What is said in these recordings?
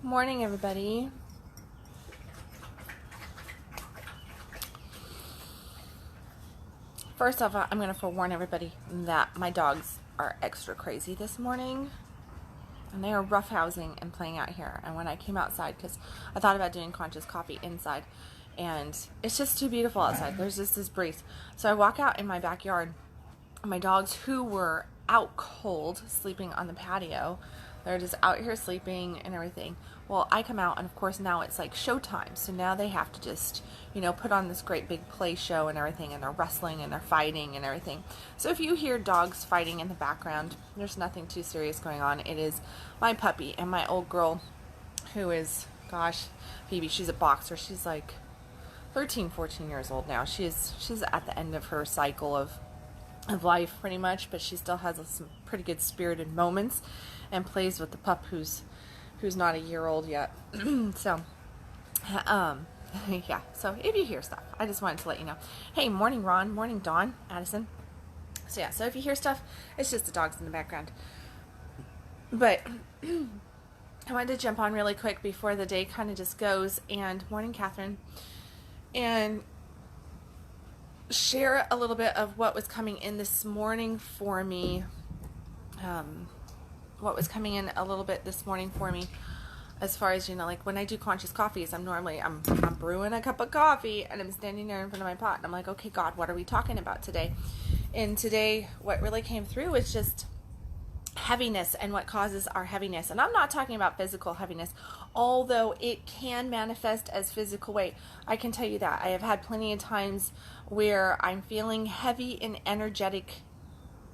Morning, everybody. First off, I'm going to forewarn everybody that my dogs are extra crazy this morning. And they are roughhousing and playing out here. And when I came outside, because I thought about doing conscious coffee inside, and it's just too beautiful outside. There's just this breeze. So I walk out in my backyard. My dogs, who were out cold, sleeping on the patio, they're just out here sleeping and everything. Well, I come out, and of course now it's like showtime. So now they have to just, put on this great big play show and everything, and they're wrestling and they're fighting and everything. So if you hear dogs fighting in the background, there's nothing too serious going on. It is my puppy and my old girl, who is, gosh, Phoebe, she's a boxer. She's like 13, 14 years old now. She's at the end of her cycle of life pretty much, but she still has some pretty good spirited moments and plays with the pup who's not a year old yet. So yeah, so if you hear stuff, I just wanted to let you know. Hey, morning Ron, morning Dawn, Addison. So yeah, so if you hear stuff, it's just the dogs in the background. But I wanted to jump on really quick before the day kind of just goes, and morning Catherine, and share a little bit of what was coming in this morning for me. What was coming in a little bit this morning for me, as far as, like when I do conscious coffees, I'm brewing a cup of coffee and I'm standing there in front of my pot and I'm like, okay, God, what are we talking about today? And today, what really came through is just heaviness and what causes our heaviness. And I'm not talking about physical heaviness, although it can manifest as physical weight. I can tell you that. I have had plenty of times where I'm feeling heavy in energetic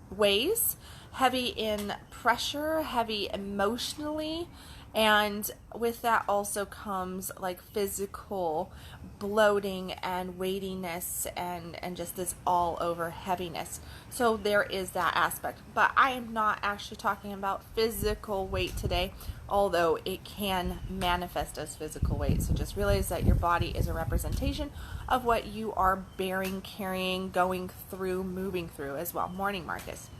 ways, heavy in pressure, heavy emotionally, and with that also comes like physical bloating and weightiness and just this all over heaviness. So there is that aspect, but I am not actually talking about physical weight today, although it can manifest as physical weight. So just realize that your body is a representation of what you are bearing, carrying, going through, moving through as well. Morning, Marcus.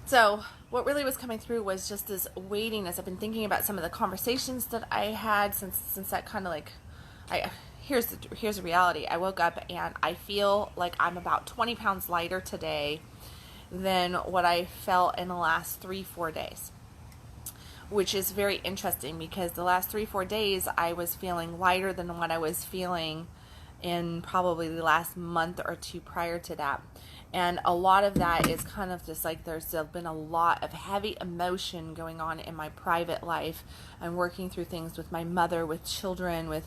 So what really was coming through was just this weightiness. I've been thinking about some of the conversations that I had since that kind of like, here's the reality. I woke up and I feel like I'm about 20 pounds lighter today than what I felt in the last 3-4 days, which is very interesting because the last 3-4 days I was feeling lighter than what I was feeling in probably the last month or two prior to that. And a lot of that is kind of just like there's been a lot of heavy emotion going on in my private life. I'm working through things with my mother, with children, with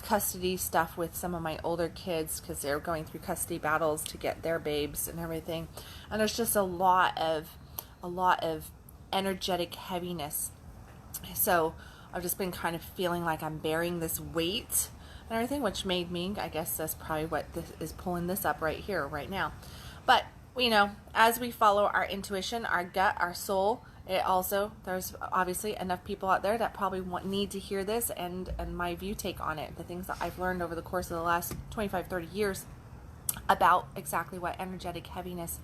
custody stuff with some of my older kids because they're going through custody battles to get their babes and everything. And there's just a lot of energetic heaviness. So I've just been kind of feeling like I'm bearing this weight and everything, which made me, I guess that's probably what this is pulling this up right here, right now. But, as we follow our intuition, our gut, our soul, there's obviously enough people out there that probably need to hear this and my take on it, the things that I've learned over the course of the last 25, 30 years about exactly what energetic heaviness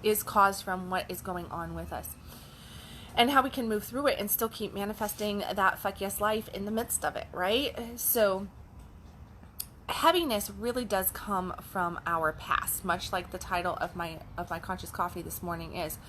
is caused from what is going on with us. And how we can move through it and still keep manifesting that fuck yes life in the midst of it, right? So heaviness really does come from our past, much like the title of my conscious coffee this morning is.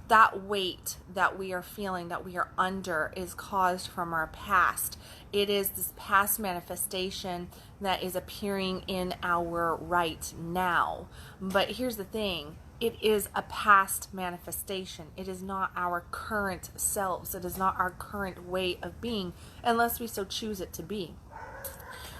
That weight that we are feeling, that we are under, is caused from our past. It is this past manifestation that is appearing in our right now. But here's the thing. It is a past manifestation. It is not our current selves. It is not our current way of being, unless we so choose it to be.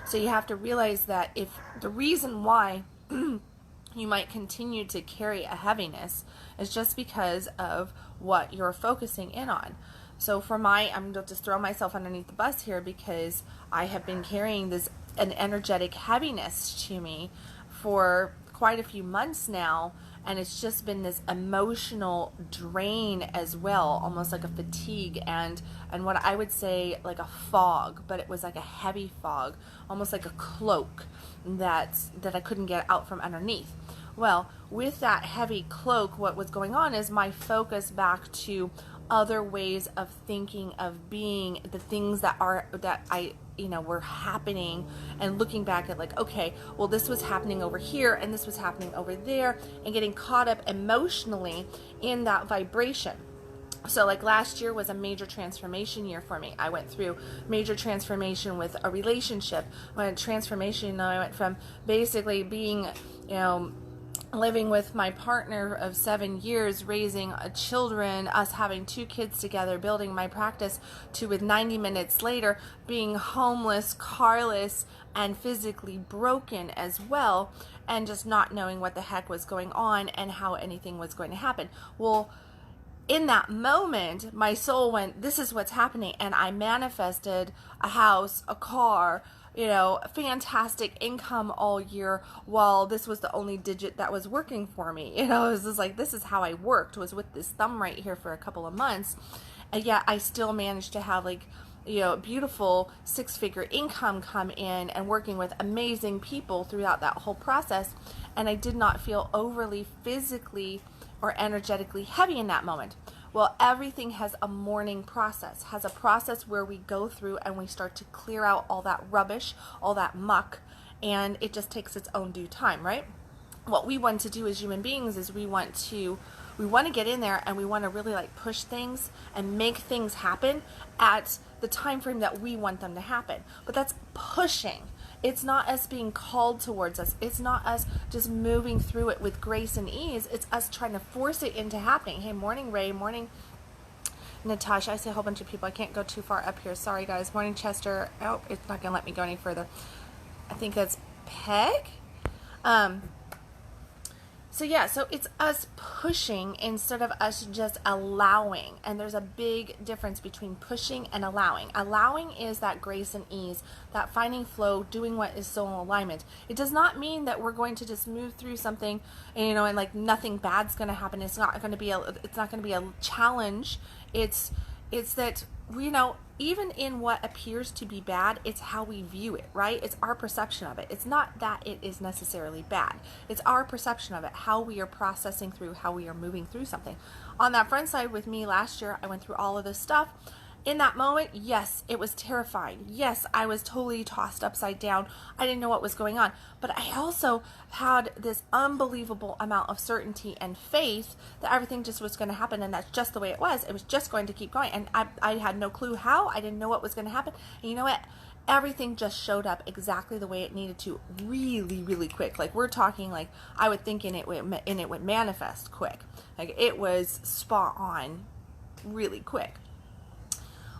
So you have to realize that if the reason why you might continue to carry a heaviness is just because of what you're focusing in on. So I'm going to just throw myself underneath the bus here because I have been carrying an energetic heaviness to me for quite a few months now, and it's just been this emotional drain as well, almost like a fatigue and what I would say like a fog, but it was like a heavy fog, almost like a cloak that I couldn't get out from underneath. Well, with that heavy cloak, what was going on is my focus back to other ways of thinking, of being, the things that I were happening, and looking back at like, okay, well, this was happening over here and this was happening over there, and getting caught up emotionally in that vibration. So like last year was a major transformation year for me. I went through major transformation with a relationship. I went from basically being, living with my partner of 7 years, raising children, us having 2 kids together, building my practice, to with 90 minutes later being homeless, carless, and physically broken as well, and just not knowing what the heck was going on and how anything was going to happen. Well, in that moment, my soul went, this is what's happening. And I manifested a house, a car, fantastic income all year, while this was the only digit that was working for me. It was just like, this is how I worked, was with this thumb right here for a couple of months. And yet I still managed to have beautiful 6-figure income come in, and working with amazing people throughout that whole process. And I did not feel overly physically or energetically heavy in that moment. Well, everything has a mourning process, has a process where we go through and we start to clear out all that rubbish, all that muck, and it just takes its own due time, right? What we want to do as human beings is we want to get in there, and we want to really like push things and make things happen at the time frame that we want them to happen. But that's pushing. It's not us being called towards us. It's not us just moving through it with grace and ease. It's us trying to force it into happening. Hey, morning Ray, morning Natasha. I see a whole bunch of people. I can't go too far up here. Sorry guys. Morning Chester. Oh, it's not going to let me go any further. I think that's Peg. So it's us pushing instead of us just allowing. And there's a big difference between pushing and allowing. Allowing is that grace and ease, that finding flow, doing what is soul alignment. It does not mean that we're going to just move through something, and like nothing bad's going to happen. It's not going to be a challenge. It's that, even in what appears to be bad, it's how we view it, right? It's our perception of it. It's not that it is necessarily bad. It's our perception of it, how we are processing through, how we are moving through something. On that front side with me last year, I went through all of this stuff. In that moment, yes, it was terrifying. Yes, I was totally tossed upside down. I didn't know what was going on. But I also had this unbelievable amount of certainty and faith that everything just was going to happen, and that's just the way it was. It was just going to keep going. And I had no clue how. I didn't know what was going to happen. And you know what? Everything just showed up exactly the way it needed to, really, really quick. Like, we're talking like I would think, and it would manifest quick. Like, it was spot on really quick.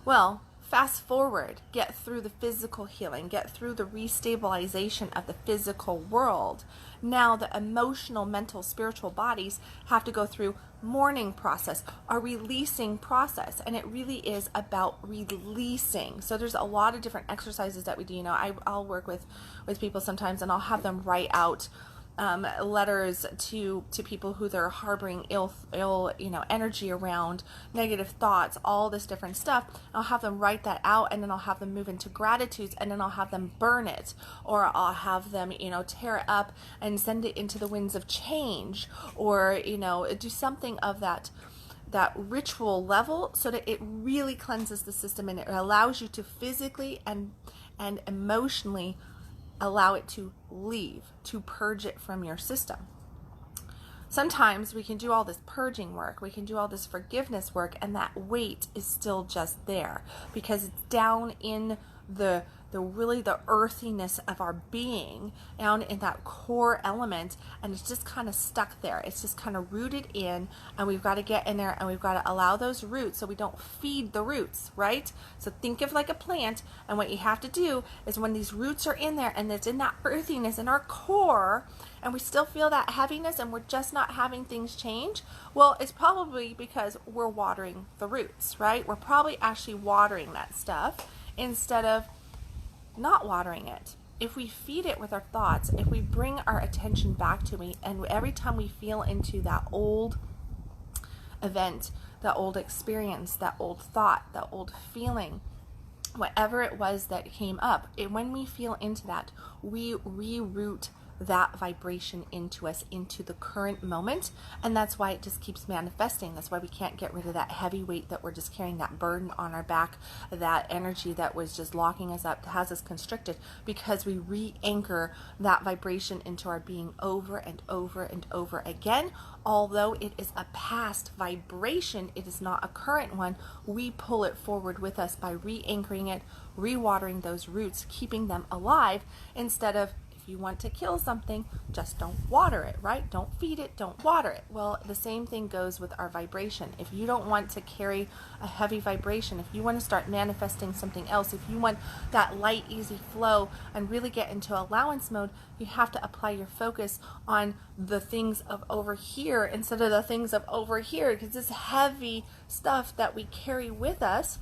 Well, fast forward, get through the physical healing, get through the restabilization of the physical world. Now the emotional, mental, spiritual bodies have to go through mourning process, a releasing process, and it really is about releasing. So there's a lot of different exercises that we do. I'll work with people sometimes, and I'll have them write out letters to people who they're harboring ill energy around, negative thoughts, all this different stuff. I'll have them write that out, and then I'll have them move into gratitudes, and then I'll have them burn it, or I'll have them tear it up and send it into the winds of change, or do something of that ritual level, so that it really cleanses the system, and it allows you to physically and emotionally allow it to leave, to purge it from your system. Sometimes we can do all this purging work, we can do all this forgiveness work, and that weight is still just there because it's down in the earthiness of our being, down in that core element, and it's just kind of stuck there. It's just kind of rooted in, and we've got to get in there, and we've got to allow those roots so we don't feed the roots, right? So think of like a plant, and what you have to do is when these roots are in there and it's in that earthiness in our core, and we still feel that heaviness and we're just not having things change, well, it's probably because we're watering the roots, right? We're probably actually watering that stuff instead of not watering it. if we feed it with our thoughts, if we bring our attention back to me, and every time we feel into that old event, that old experience, that old thought, that old feeling, whatever it was that came up, when we feel into that, we reroute that vibration into us, into the current moment. And that's why it just keeps manifesting. That's why we can't get rid of that heavy weight that we're just carrying, that burden on our back, that energy that was just locking us up, has us constricted, because we re-anchor that vibration into our being over and over and over again. Although it is a past vibration, it is not a current one. We pull it forward with us by re-anchoring it, re-watering those roots, keeping them alive, instead of, if you want to kill something, just don't water it, right? Don't feed it, don't water it. Well, the same thing goes with our vibration. If you don't want to carry a heavy vibration, if you want to start manifesting something else, if you want that light, easy flow and really get into allowance mode, you have to apply your focus on the things of over here instead of the things of over here, because this heavy stuff that we carry with us,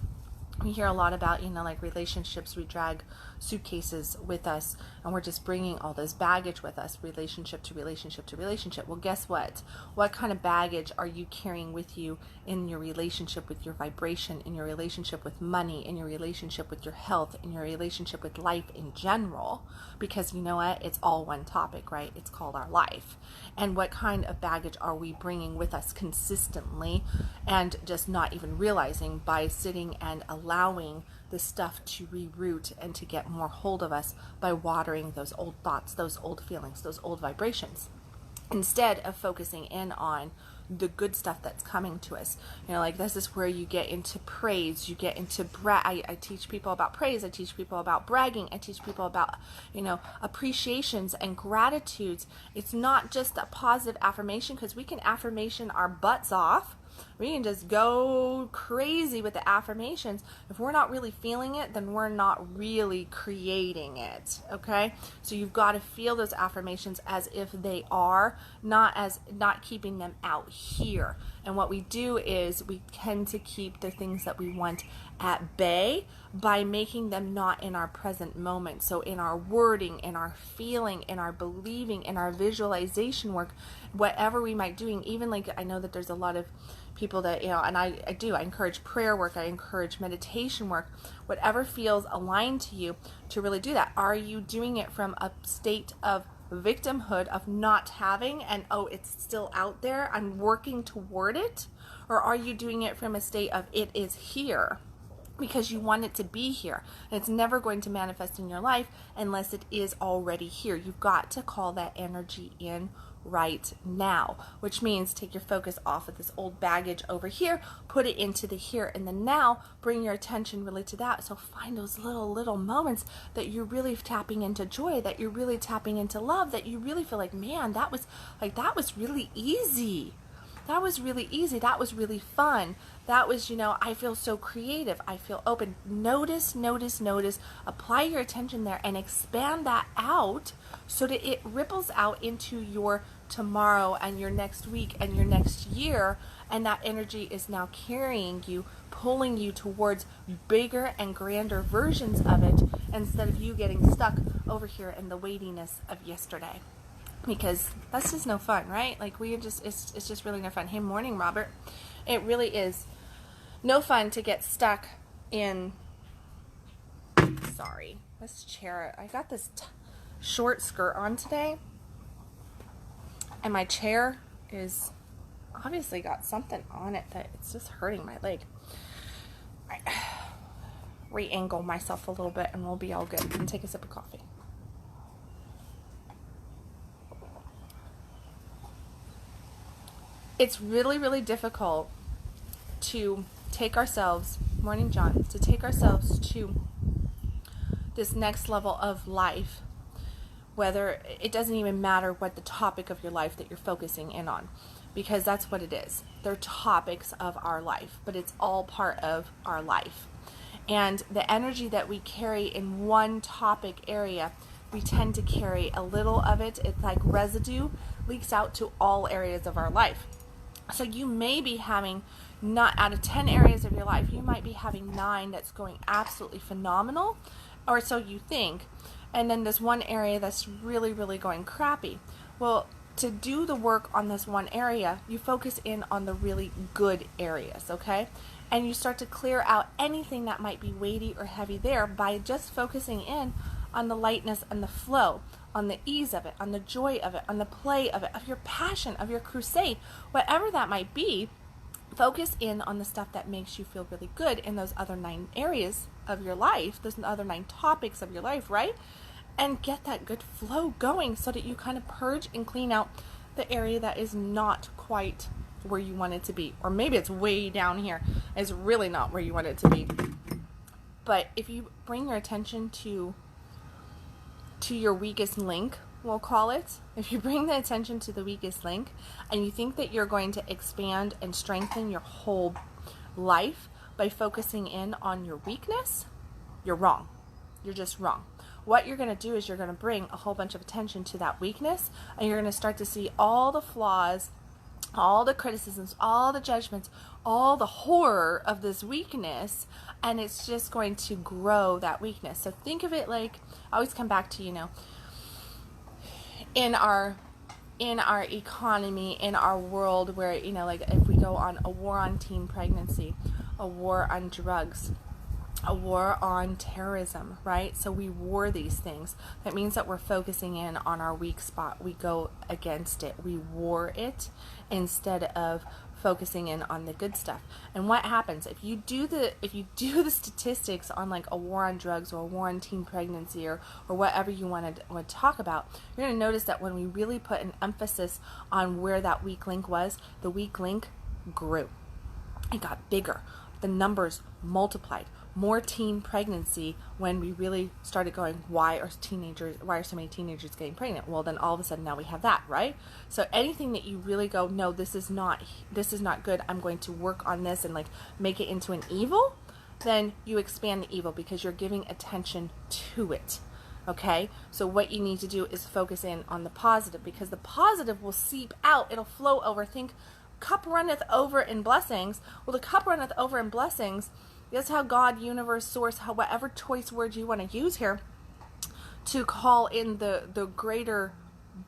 we hear a lot about, like relationships, we drag suitcases with us and we're just bringing all this baggage with us, relationship to relationship to relationship. Well, guess what? What kind of baggage are you carrying with you in your relationship with your vibration, in your relationship with money, in your relationship with your health, in your relationship with life in general? Because you know what? It's all one topic, right? It's called our life. And what kind of baggage are we bringing with us consistently and just not even realizing by sitting and allowing the stuff to reroute and to get more hold of us by watering those old thoughts, those old feelings, those old vibrations, instead of focusing in on the good stuff that's coming to us. Like this is where you get into praise, you get into I teach people about praise, I teach people about bragging, I teach people about, appreciations and gratitudes. It's not just a positive affirmation, because we can affirmation our butts off. We can just go crazy with the affirmations. If we're not really feeling it, then we're not really creating it, okay? So you've got to feel those affirmations as if they are, not keeping them out here. And what we do is we tend to keep the things that we want at bay by making them not in our present moment. So in our wording, in our feeling, in our believing, in our visualization work, whatever we might doing, even like I know that there's a lot of people that, and I encourage prayer work, I encourage meditation work, whatever feels aligned to you to really do that. Are you doing it from a state of victimhood, of not having, and it's still out there, I'm working toward it? Or are you doing it from a state of it is here because you want it to be here, and it's never going to manifest in your life unless it is already here? You've got to call that energy in right now, which means take your focus off of this old baggage over here, put it into the here and the now, bring your attention really to that. So find those little moments that you're really tapping into joy, that you're really tapping into love, that you really feel like, man, that was really easy. That was really easy. That was really fun. That was, I feel so creative. I feel open. Notice, apply your attention there and expand that out so that it ripples out into your tomorrow and your next week and your next year. And that energy is now carrying you, pulling you towards bigger and grander versions of it, instead of you getting stuck over here in the weightiness of yesterday. Because that's just no fun, right? Like it's just really no fun. Hey, morning, Robert. It really is no fun to get stuck in, sorry, this chair, I got this short skirt on today, and my chair is obviously got something on it that it's just hurting my leg. All right. Re-angle myself a little bit and we'll be all good. And take a sip of coffee. It's really, really difficult to take ourselves, morning John, to take ourselves to this next level of life, whether it doesn't even matter what the topic of your life that you're focusing in on, because that's what it is. They're topics of our life, but it's all part of our life. And the energy that we carry in one topic area, we tend to carry a little of it. It's like residue, leaks out to all areas of our life. So you may be having, not out of 10 areas of your life, you might be having 9 that's going absolutely phenomenal, or so you think, and then this one area that's really, really going crappy. Well, to do the work on this one area, you focus in on the really good areas, okay? And you start to clear out anything that might be weighty or heavy there by just focusing in on the lightness and the flow, on the ease of it, on the joy of it, on the play of it, of your passion, of your crusade, whatever that might be. Focus in on the stuff that makes you feel really good in those other 9 areas of your life, those other 9 topics of your life, right? And get that good flow going so that you kind of purge and clean out the area that is not quite where you want it to be. Or maybe it's way down here. It's really not where you want it to be. But if you bring your attention to your weakest link, we'll call it. If you bring the attention to the weakest link and you think that you're going to expand and strengthen your whole life by focusing in on your weakness, you're wrong. You're just wrong. What you're going to do is you're going to bring a whole bunch of attention to that weakness, and you're going to start to see all the flaws, all the criticisms, all the judgments, all the horror of this weakness, and it's just going to grow that weakness. So think of it like, I always come back to, in our economy, in our world where, like if we go on a war on teen pregnancy, a war on drugs, a war on terrorism, right? So we war these things. That means that we're focusing in on our weak spot. We go against it. We war it instead of focusing in on the good stuff. And what happens if you do the statistics on like a war on drugs or a war on teen pregnancy or whatever you want to talk about, you're going to notice that when we really put an emphasis on where that weak link was, the weak link grew. It got bigger. The numbers multiplied. More teen pregnancy when we really started going, why are so many teenagers getting pregnant? Well, then all of a sudden now we have that, right? So anything that you really go, no, this is not good, I'm going to work on this and like make it into an evil, then you expand the evil because you're giving attention to it. Okay? So what you need to do is focus in on the positive, because the positive will seep out, it'll flow over. Think cup runneth over in blessings. Well, the cup runneth over in blessings. That's how God, universe, source, whatever choice word you want to use here to call in the greater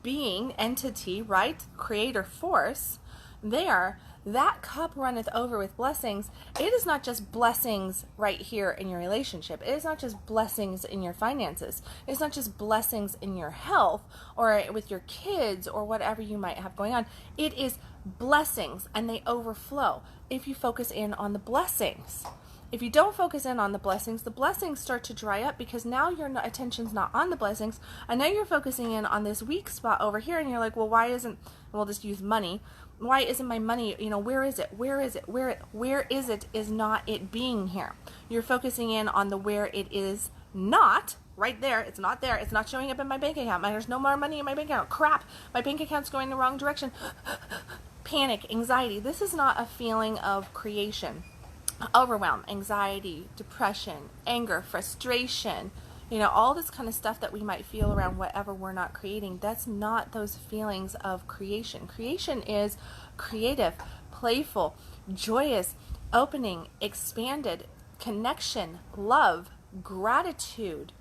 being, entity, right? Creator force. There, that cup runneth over with blessings. It is not just blessings right here in your relationship. It is not just blessings in your finances. It's not just blessings in your health or with your kids or whatever you might have going on. It is blessings, and they overflow if you focus in on the blessings. If you don't focus in on the blessings start to dry up because now your attention's not on the blessings, and now you're focusing in on this weak spot over here, and you're like, well, we'll just use money. Why isn't my money, where is it? Where is it? Where is it is not it being here. You're focusing in on the where it is not, right there. It's not there. It's not showing up in my bank account. There's no more money in my bank account. Crap, my bank account's going the wrong direction. Panic, anxiety. This is not a feeling of creation. Overwhelm, anxiety, depression, anger, frustration, all this kind of stuff that we might feel around whatever we're not creating. That's not those feelings of creation. Creation is creative, playful, joyous, opening, expanded, connection, love, gratitude,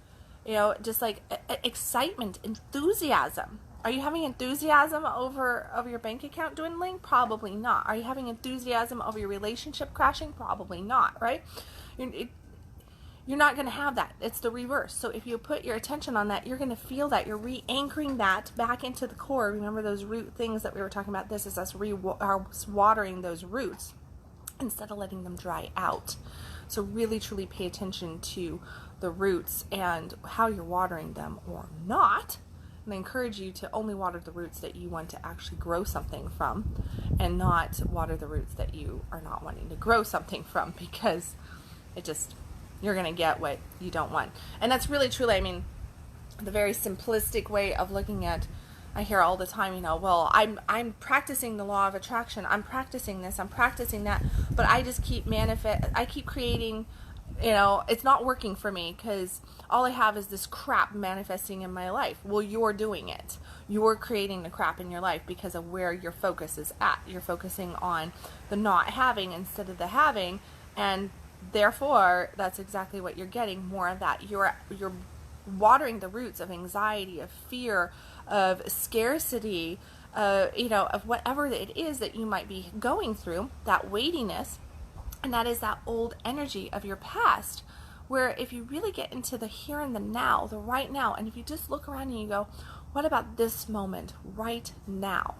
just like excitement, enthusiasm. Are you having enthusiasm over your bank account dwindling? Probably not. Are you having enthusiasm over your relationship crashing? Probably not, right? You're not going to have that. It's the reverse. So if you put your attention on that, you're going to feel that. You're re-anchoring that back into the core. Remember those root things that we were talking about? This is us watering those roots instead of letting them dry out. So really, truly pay attention to the roots and how you're watering them or not. And I encourage you to only water the roots that you want to actually grow something from, and not water the roots that you are not wanting to grow something from, because you're going to get what you don't want. And that's really truly, the very simplistic way of looking at, I hear all the time, well, I'm practicing the law of attraction. I'm practicing this, I'm practicing that, but I just keep creating, it's not working for me because all I have is this crap manifesting in my life. Well, you're doing it. You're creating the crap in your life because of where your focus is at. You're focusing on the not having instead of the having, and therefore that's exactly what you're getting, more of that. You're watering the roots of anxiety, of fear, of scarcity, of whatever it is that you might be going through, that weightiness. And that is that old energy of your past, where if you really get into the here and the now, the right now, and if you just look around and you go, what about this moment right now?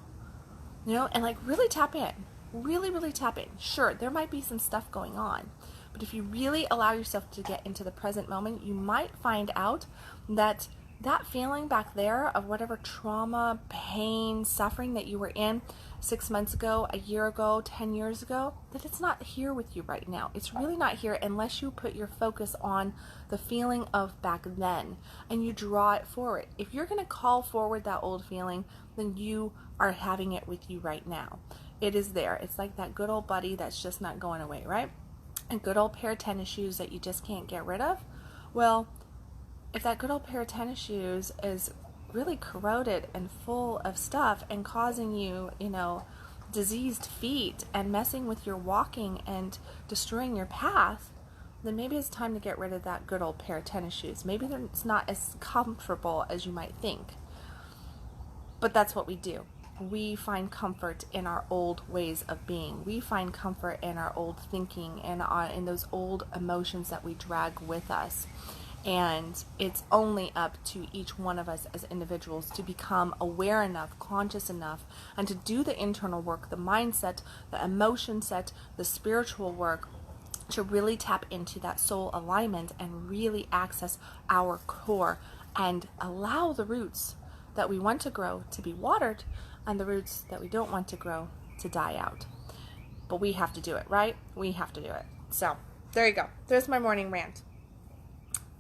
And like really tap in, really, really tap in. Sure, there might be some stuff going on, but if you really allow yourself to get into the present moment, you might find out that that feeling back there of whatever trauma, pain, suffering that you were in 6 months ago, a year ago, 10 years ago, that it's not here with you right now. It's really not here unless you put your focus on the feeling of back then and you draw it forward. If you're going to call forward that old feeling, then you are having it with you right now. It is there. It's like that good old buddy that's just not going away, right? A good old pair of tennis shoes that you just can't get rid of. Well, if that good old pair of tennis shoes is really corroded and full of stuff and causing you, diseased feet and messing with your walking and destroying your path, then maybe it's time to get rid of that good old pair of tennis shoes. Maybe it's not as comfortable as you might think. But that's what we do. We find comfort in our old ways of being. We find comfort in our old thinking and in those old emotions that we drag with us. And it's only up to each one of us as individuals to become aware enough, conscious enough, and to do the internal work, the mindset, the emotion set, the spiritual work, to really tap into that soul alignment and really access our core and allow the roots that we want to grow to be watered and the roots that we don't want to grow to die out. But we have to do it, right? We have to do it. So there you go. There's my morning rant.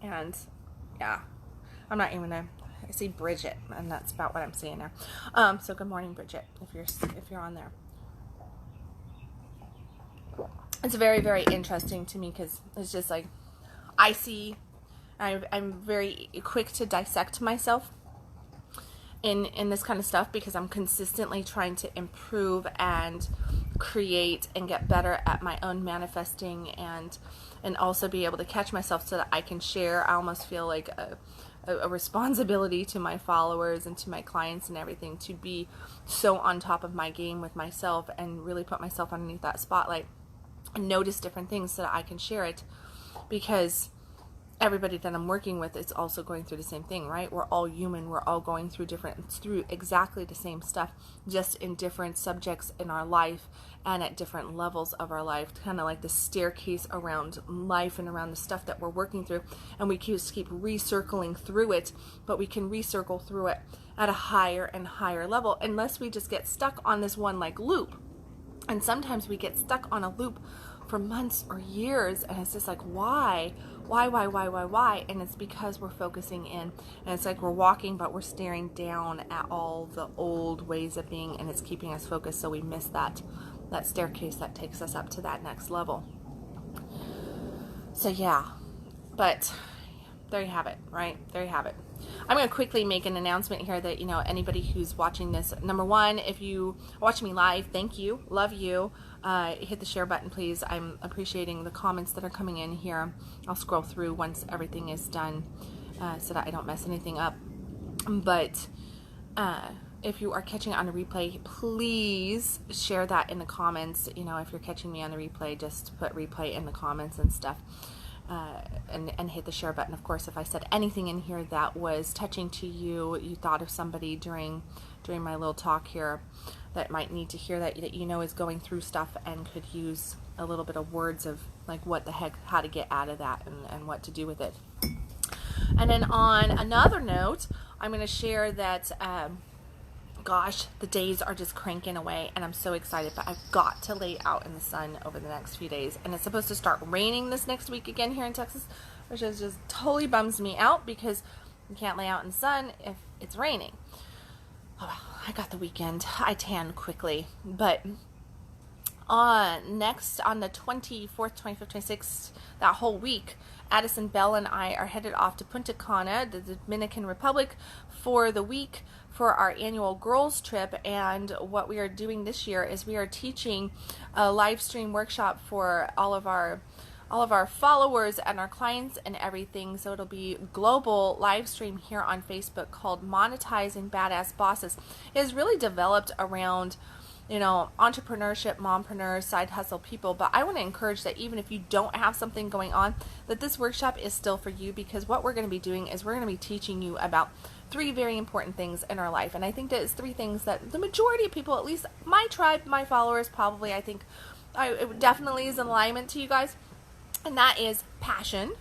And yeah, I'm not even I see Bridget, and that's about what I'm seeing now. So good morning, Bridget, if you're on there. It's very, very interesting to me because it's just like I'm very quick to dissect myself in this kind of stuff because I'm consistently trying to improve and create and get better at my own manifesting and also be able to catch myself so that I can share. I almost feel like a responsibility to my followers and to my clients and everything to be so on top of my game with myself and really put myself underneath that spotlight and notice different things so that I can share it, because everybody that I'm working with is also going through the same thing, right? We're all human. We're all going through exactly the same stuff, just in different subjects in our life and at different levels of our life, kind of like the staircase around life and around the stuff that we're working through. And we just keep recircling through it, but we can recircle through it at a higher and higher level unless we just get stuck on this one like loop. And sometimes we get stuck on a loop for months or years, and it's just like, why? And it's because we're focusing in, and it's like we're walking, but we're staring down at all the old ways of being, and it's keeping us focused, so we miss that staircase that takes us up to that next level. So yeah, but there you have it, right? There you have it. I'm going to quickly make an announcement here that, anybody who's watching this, number one, if you watch me live, thank you, love you. Hit the share button, please. I'm appreciating the comments that are coming in here. I'll scroll through once everything is done so that I don't mess anything up. But if you are catching it on the replay, please share that in the comments. If you're catching me on the replay, just put replay in the comments and stuff. And hit the share button. Of course, if I said anything in here that was touching to you, you thought of somebody during my little talk here that might need to hear that is going through stuff and could use a little bit of words of like what the heck, how to get out of that and what to do with it. And then on another note, I'm going to share that gosh, the days are just cranking away and I'm so excited, but I've got to lay out in the sun over the next few days, and it's supposed to start raining this next week again here in Texas, which is just totally bums me out because you can't lay out in the sun if it's raining. Oh well, I got the weekend. I tan quickly, but on the 24th, 25th, 26th, that whole week, Addison Bell and I are headed off to Punta Cana, the Dominican Republic, for the week for our annual girls trip. And what we are doing this year is we are teaching a live stream workshop for all of our all of our followers and our clients and everything. So it'll be global live stream here on Facebook called Monetizing Badass Bosses. It is really developed around, you know, entrepreneurship, mompreneurs, side hustle people. But I want to encourage that even if you don't have something going on, that this workshop is still for you, because what we're going to be doing is we're going to be teaching you about 3 very important things in our life. And I think that it's 3 things that the majority of people, at least my tribe, my followers, probably, I think it definitely is in alignment to you guys. And that is passion,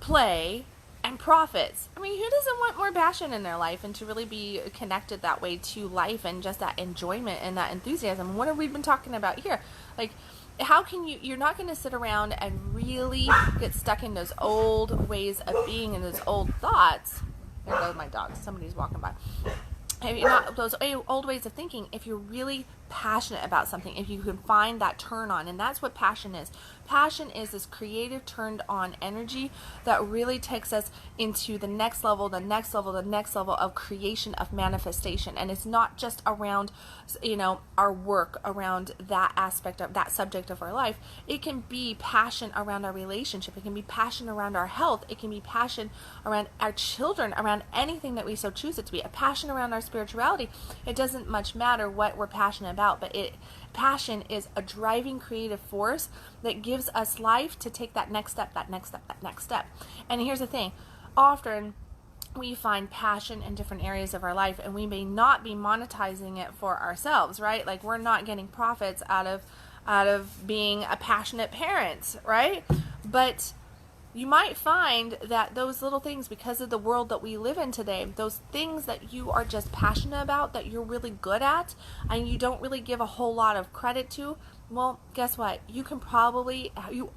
play, and profits. I mean, who doesn't want more passion in their life and to really be connected that way to life and just that enjoyment and that enthusiasm? What have we been talking about here? Like, how can you're not going to sit around and really get stuck in those old ways of being and those old thoughts. There goes my dog. Somebody's walking by. If you're not, those old ways of thinking, if you're really passionate about something, if you can find that turn on, and that's what passion is. Passion is this creative turned on energy that really takes us into the next level, the next level, the next level of creation, of manifestation. And it's not just around, you know, our work, around that aspect of that subject of our life. It can be passion around our relationship. It can be passion around our health. It can be passion around our children, around anything that we so choose it to be. A passion around our spirituality. It doesn't much matter what we're passionate about, but passion is a driving creative force that gives us life to take that next step, that next step, that next step. And here's the thing, often we find passion in different areas of our life and we may not be monetizing it for ourselves, right? Like, we're not getting profits out of being a passionate parent, right? But you might find that those little things, because of the world that we live in today, those things that you are just passionate about, that you're really good at, and you don't really give a whole lot of credit to, well, guess what? You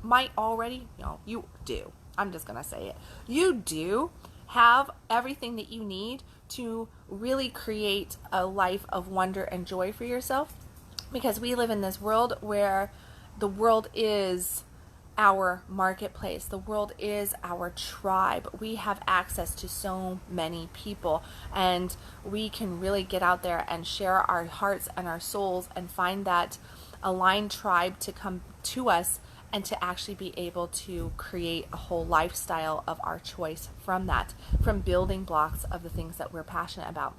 might already, you do. I'm just going to say it. You do have everything that you need to really create a life of wonder and joy for yourself, because we live in this world where the world is our marketplace. The world is our tribe. We have access to so many people, and we can really get out there and share our hearts and our souls and find that aligned tribe to come to us and to actually be able to create a whole lifestyle of our choice from that, from building blocks of the things that we're passionate about.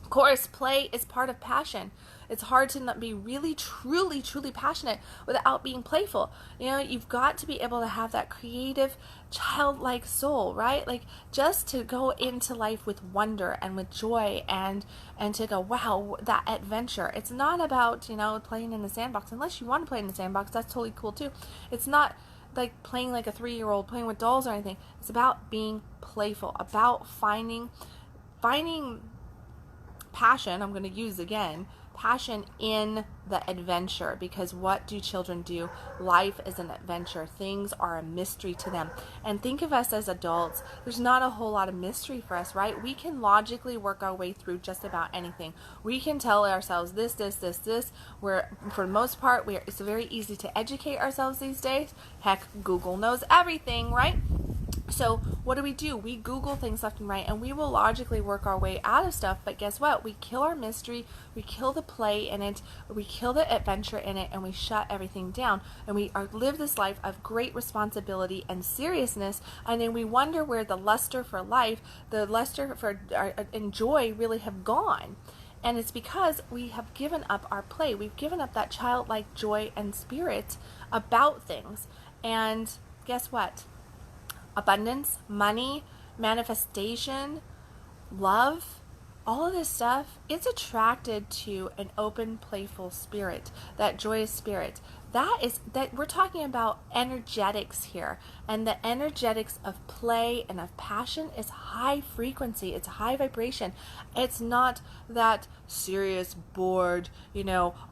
Of course, play is part of passion. It's hard to not be really, truly, truly passionate without being playful. You know, you've got to be able to have that creative, childlike soul, right? Like, just to go into life with wonder and with joy and to go, wow, that adventure. It's not about, playing in the sandbox. Unless you want to play in the sandbox, that's totally cool too. It's not like playing like a 3-year-old, playing with dolls or anything. It's about being playful, about finding passion. I'm going to use again passion in the adventure, because what do children do? Life is an adventure. Things are a mystery to them. And think of us as adults. There's not a whole lot of mystery for us, right? We can logically work our way through just about anything. We can tell ourselves this. We're, for the most part, it's very easy to educate ourselves these days. Heck, Google knows everything, right? So what do? We Google things left and right, and we will logically work our way out of stuff. But guess what? We kill our mystery, we kill the play in it, we kill the adventure in it, and we shut everything down. And we live this life of great responsibility and seriousness, and then we wonder where the luster for life, the luster for and joy really have gone. And it's because we have given up our play. We've given up that childlike joy and spirit about things. And guess what? Abundance, money, manifestation, love, all of this stuff, it's attracted to an open, playful spirit, that joyous spirit. That we're talking about energetics here, and the energetics of play and of passion is high frequency, it's high vibration. It's not that serious, bored,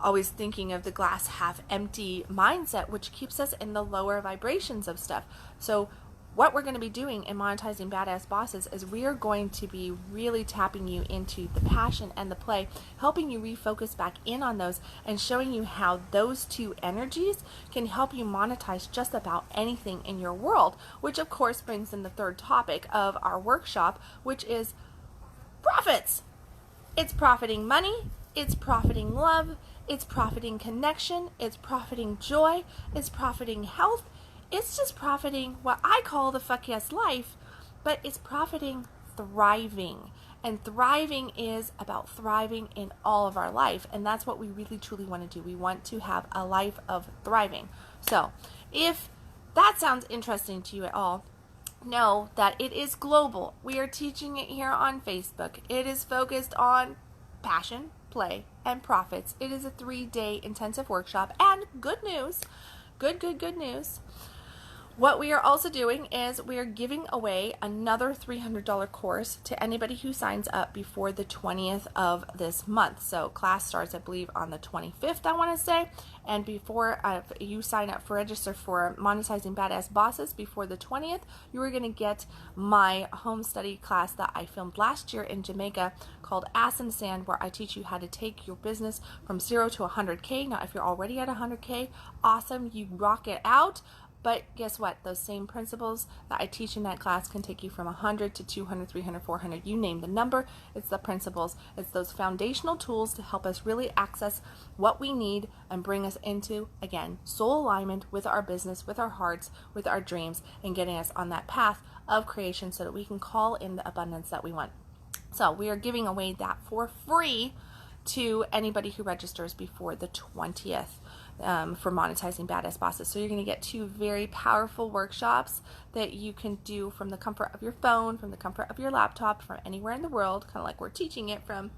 always thinking of the glass half empty mindset, which keeps us in the lower vibrations of stuff. So what we're going to be doing in Monetizing Badass Bosses is we are going to be really tapping you into the passion and the play, helping you refocus back in on those, and showing you how those two energies can help you monetize just about anything in your world, which of course brings in the third topic of our workshop, which is profits. It's profiting money, it's profiting love, it's profiting connection, it's profiting joy, it's profiting health. it's just profiting what I call the fuck yes life, but it's profiting thriving. And thriving is about thriving in all of our life. And that's what we really truly want to do. We want to have a life of thriving. So if that sounds interesting to you at all, know that it is global. We are teaching it here on Facebook. It is focused on passion, play, and profits. It is a 3-day intensive workshop. And good news, good news. What we are also doing is we are giving away another $300 course to anybody who signs up before the 20th of this month. So class starts, I believe, on the 25th, I want to say. And before you sign up for register for Monetizing Badass Bosses before the 20th, you are going to get my home study class that I filmed last year in Jamaica called Ass in the Sand, where I teach you how to take your business from 0 to 100K. Now, if you're already at 100K, awesome, you rock it out. But guess what? Those same principles that I teach in that class can take you from 100 to 200, 300, 400. You name the number. It's the principles. It's those foundational tools to help us really access what we need and bring us into, again, soul alignment with our business, with our hearts, with our dreams, and getting us on that path of creation so that we can call in the abundance that we want. So we are giving away that for free to anybody who registers before the 20th. For Monetizing Badass Bosses. So you're going to get 2 very powerful workshops that you can do from the comfort of your phone, from the comfort of your laptop, from anywhere in the world, kind of like we're teaching it from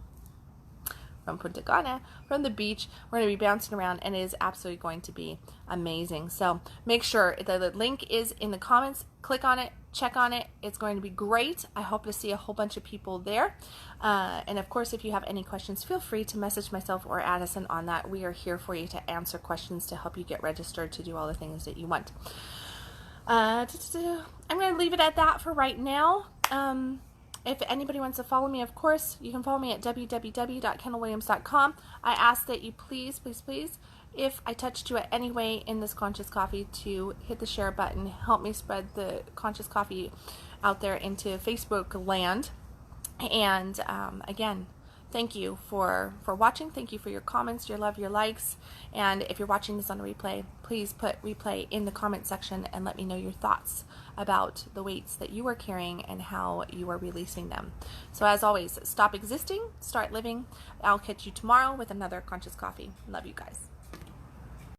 Punta Cana, from the beach. We're going to be bouncing around, and it is absolutely going to be amazing. So make sure the link is in the comments. Click on it, check on it. It's going to be great. I hope to see a whole bunch of people there. And of course, if you have any questions, feel free to message myself or Addison on that. We are here for you to answer questions, to help you get registered, to do all the things that you want. I'm going to leave it at that for right now. If anybody wants to follow me, of course, you can follow me at www.kendalwilliams.com. I ask that you please, if I touched you at any way in this Conscious Coffee, to hit the share button. Help me spread the Conscious Coffee out there into Facebook land. And again, thank you for watching. Thank you for your comments, your love, your likes. And if you're watching this on a replay, please put replay in the comment section and let me know your thoughts about the weights that you are carrying and how you are releasing them. So as always, stop existing, start living. I'll catch you tomorrow with another Conscious Coffee. Love you guys.